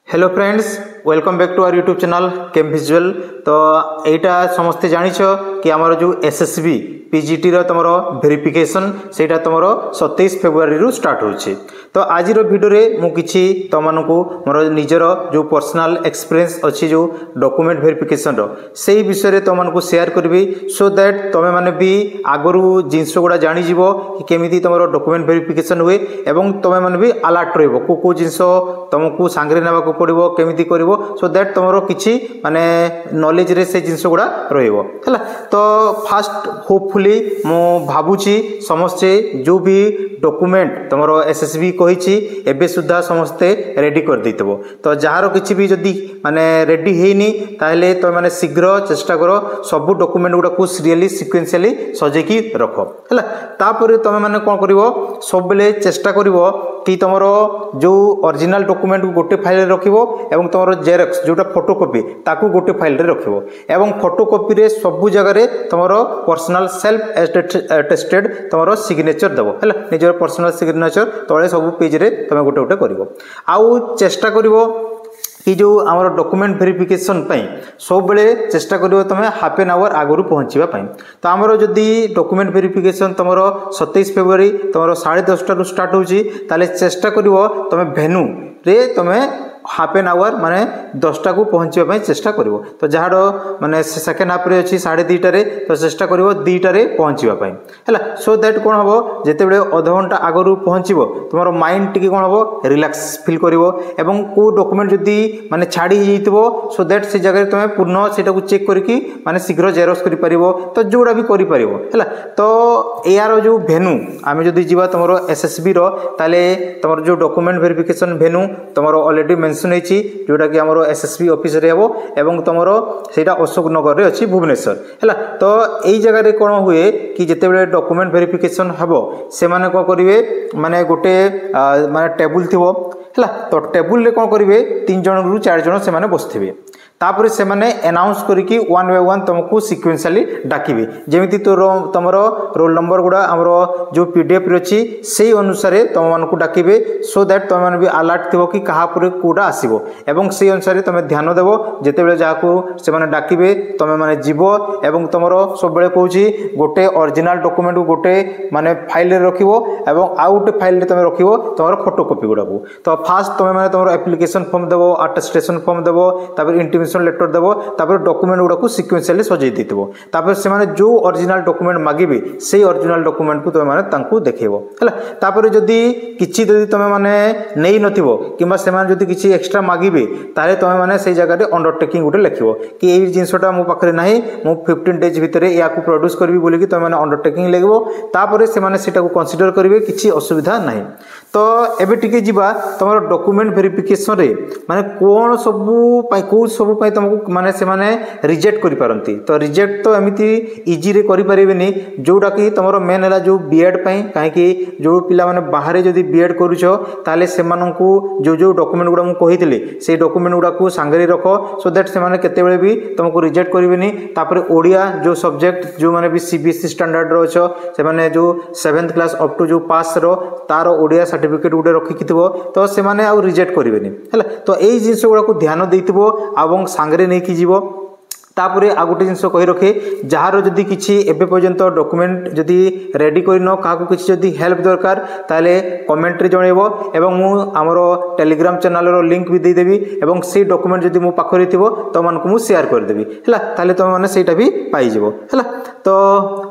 Hello friends, welcome back to our YouTube channel chem visual. तो यहाँ समस्ते जानिछ कि आमर जो एसएसबी पीजीटी रो तुमरो वेरिफिकेशन सेटा तुमरो 27 फेब्रुआरी रु स्टार्ट होछि। तो आज वीडियो रे मु किछि तमनकु मोर निजर जो पर्सनल एक्सपीरियंस अछि जो डॉक्यूमेंट वेरिफिकेशन रो सेही विषय रे तमनकु शेयर करबी, सो दैट तमे माने भी आगरु जिंस गुडा जानि जिवो कि केमिति तमरो डॉक्यूमेंट वेरिफिकेशन हुए एवं तमे माने भी अलर्ट रहबो को जिंस तुमको सांगरे नेबा को पड़िबो केमिति करिवो, सो दैट तमरो किछि माने नॉलेज रे से जिंस गुडा रहइबो हला। तो फास्ट होपफुली मु भाबुची समस्ते जो भी डॉक्यूमेंट तमरो एसएसबी कहिछि एबे सुद्धा समस्ते रेडी कर दैतबो। तो जहार किछि भी जदी माने रेडी हेनी ताहले तो माने शीघ्र चेष्टा करो सब डॉक्यूमेंट गुडा को सीरियली सिक्वेंशियली सजेकी रखो हला। तापर तमे माने कोन करिवो सब बेले चेष्टा करिवो कि तमरो जो ओरिजिनल डॉक्यूमेंट को गोटे फाइल रे रखिवो एवं तमरो जेरॉक्स जोटा फोटोकॉपी ताकू गोटे फाइल रे रखिवो एवं फोटोकॉपी रे सब जगह रे तमरो पर्सनल सेल्फ अटेस्टेड तमरो सिग्नेचर देबो हला। निजर पर्सनल सिग्नेचर तळे सब पेज रे तमे गोटे गोटे करिवो। आउ चेष्टा करिवो कि जो आमर डॉक्यूमेंट वेरिफिकेशन सब बेले चेष्टा करिवो तमे हाफ एन आवर आगरु पहुंचीबा पई। तो आमर जदी डॉक्यूमेंट वेरिफिकेशन तमरो 27 फेब्रुआरी तमरो 10:30 रु स्टार्ट होची ताले चेष्टा करिवो तमे भेन्यू रे तमे हाफ एन आवर माने 10टा को पहुंचीबा चेष्टा करिवो। तो जहार माने सेकेंड हाफ रे अछि 2:30 रे तो चेष्टा करिवो 2टा रे पहुंचीबा पई हला। सो दैट कोन हबो जेते बेले आधा घंटा आगरु पहुंचीबो तुमरो माइंड टिके कोन हबो रिलैक्स फील करिवो एवं को डॉक्यूमेंट जदी माने छाड़ी हितबो सो दैट से जगह तमे पूर्ण सेटा को चेक करके माने शीघ्र जेरॉक्स करि परिवो तो जोडा भी करि परिवो हला। तो एआर जो भेन्यू आमे जदी जीवा तमरो एसएसबी रो ताले तमरो जो डॉक्यूमेंट वेरिफिकेशन भेन्यू तमरो ऑलरेडी जोटा कि आमरो एसएसबी ऑफिस रे हेबो एवं तमरो सेटा अशोक नगर रे अछि भुवनेश्वर हला। तो एई जगह रे कोन हुए कि जते बेले डॉक्यूमेंट वेरिफिकेशन हेबो से माने को करिवे माने गोटे माने टेबल थिबो हला। तो टेबल रे कोन करिवे 3 जण रु 4 जण से माने बसथिबे तापर से माने अनाउंस करिकि 1 बाय 1 तुमको सिक्वेंशियली डाकिबे जेमिति तो तमरो रोल नंबर गुडा हमरो जो पीडीएफ रे अछि सेही अनुसार तुम मानकु डाकिबे, सो दैट तुम माने भी अलर्ट थिबो कि कहा पुरे कोडा आसीबो एवं सेही अनुसार तुम ध्यान देबो जेते बेले जाको से माने डाकिबे तुम माने जीवो एवं तमरो सब बेले कहूची गोटे ओरिजिनल डॉक्यूमेंट को गोटे माने फाइल रे रखिबो एवं आउट फाइल रे तुम रखिबो तमरो फोटोकॉपी गुडा को। तो फास्ट तुम माने तमरो एप्लीकेशन फॉर्म देबो, अटेस्टेशन फॉर्म देबो, तापर इंटीमेशन लेटर देबो, तापर डॉक्यूमेंट गुडा को सिक्वेंशियली सजै दितबो। तापर से माने जो ओरिजिनल डॉक्यूमेंट मागिबे सेही ओरिजिनल डॉक्यूमेंट को तुम माने तांकू देखैबो हला। तापर जदी किछि जदी तुम माने नेई नथिबो किबा से माने जदी किछि एक्स्ट्रा मागिबे ताले तुम माने सेही जगह रे अंडरटेकिंग गुटे लिखिबो कि एई जिंसटा मो पाखरे नाही मो 15 डेज भितरे या को प्रोड्यूस करबी बोली कि तुम माने अंडरटेकिंग लिखिबो। तापर से माने सेटा को कंसीडर करिवे किछि असुविधा नाही। तो एबे टिके जिबा तमरो डॉक्यूमेंट वेरिफिकेशन रे माने कोन सबु पई को सबु पई तुमको माने से माने रिजेक्ट करि पारंती। तो रिजेक्ट तो एमिति इजी रे करि परिबेनी जोडा कि तमरो मेन हला जो बीएड पई काहे कि जो पिला माने बाहरे जदी बीएड करूछो ताले से माननकु जो जो डॉक्यूमेंट गुडा मु कहितली से डॉक्यूमेंट गुडा को सांगरे रखो, सो दैट से माने केते बेले भी तुमको रिजेक्ट करिवेनी। तापर ओडिया जो सब्जेक्ट जो माने भी सीबीएसई स्टैंडर्ड रो छो से माने जो 7th क्लास अप टू जो पास रो तारो ओडिया सर्टिफिकेट गुडे रखि किथिबो तो से माने आ रिजेक्ट करिवेनी हला। तो एई जिंस गुडा को ध्यान देइतिबो एवं सांगरे नै कि जीवो। तापरे आ गोटे जिंस कहि रखे जहार जदी किछि एबे पर्यंत डॉक्यूमेंट जदी रेडी करिनो काको किछि जदी हेल्प दरकार ताले कमेंट रे जणेबो एवं मु हमरो टेलीग्राम चैनल रो लिंक भी दे देबी एवं से डॉक्यूमेंट जदी मो पाखरे थिबो तो मानकु मु शेयर कर देबी हला। ताले तो माने सेटा भी पाई जिवो हला। तो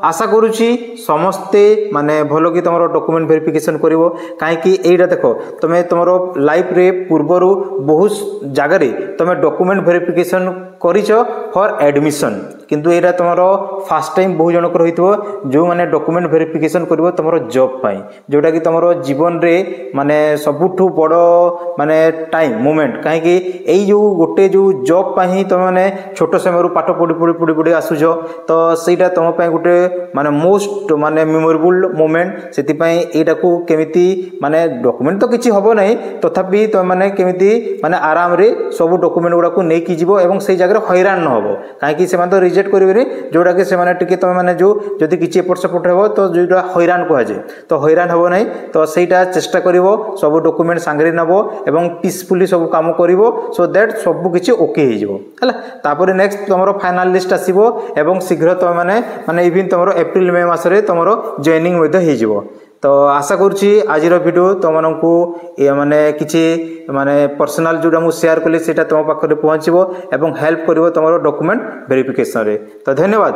आशा करूची समस्ते माने भलो कि तमरो डॉक्यूमेंट वेरिफिकेशन करिवो काहे कि एइडा देखो तमे तमरो लाइफ रे पूर्वरु बहुत जगह रे तमे डॉक्यूमेंट वेरिफिकेशन करिचो फॉर एडमिशन किंतु एरा तमरो फर्स्ट टाइम बहु जन को रहितबो जो माने डॉक्यूमेंट वेरिफिकेशन करबो तमरो जॉब पाई जोटा कि तमरो जीवन रे माने सबुठु बड़ो माने टाइम मोमेंट काहे कि एई जो गोटे जो जॉब पाई तम माने छोटो समय रु पाठ पढी पढी आसुजो तो सेटा तम पाई गोटे माने मोस्ट माने मेमोरेबल मोमेंट सेति पाई एटा को केमिति माने डॉक्यूमेंट तो किछि हबो नै तथापि तम माने केमिति माने आराम रे सब डॉक्यूमेंट गुडा को नै कि जीवो एवं सेई जगह हैरान न हबो काहे कि से मान तो रिजेक्ट करेंगे जोटा कि से टी तुम मैंने जो जदि किसी एपट सेपट हो तो जोटा हैरान कहुए तो हैरान हम ना तो सहीटा चेष्टा कर सब डॉक्यूमेंट सांगे नब और पीसफुली सब काम कर सो दैट सब किसी ओके होपर नेक्स्ट तुम फाइनाल लिस्ट आसो एवं शीघ्र तुम मैंने इवन तुम एप्रिल मे मसरे तुम जॉइनिंग हो तो आशा करुँची आज वीडियो तुमको माने किसी माने पर्सनल जोटा मुझे शेयर कली तुम पाखे पहुँचो और हेल्प कर तुम डॉक्यूमेंट वेरिफिकेशन रे तो धन्यवाद।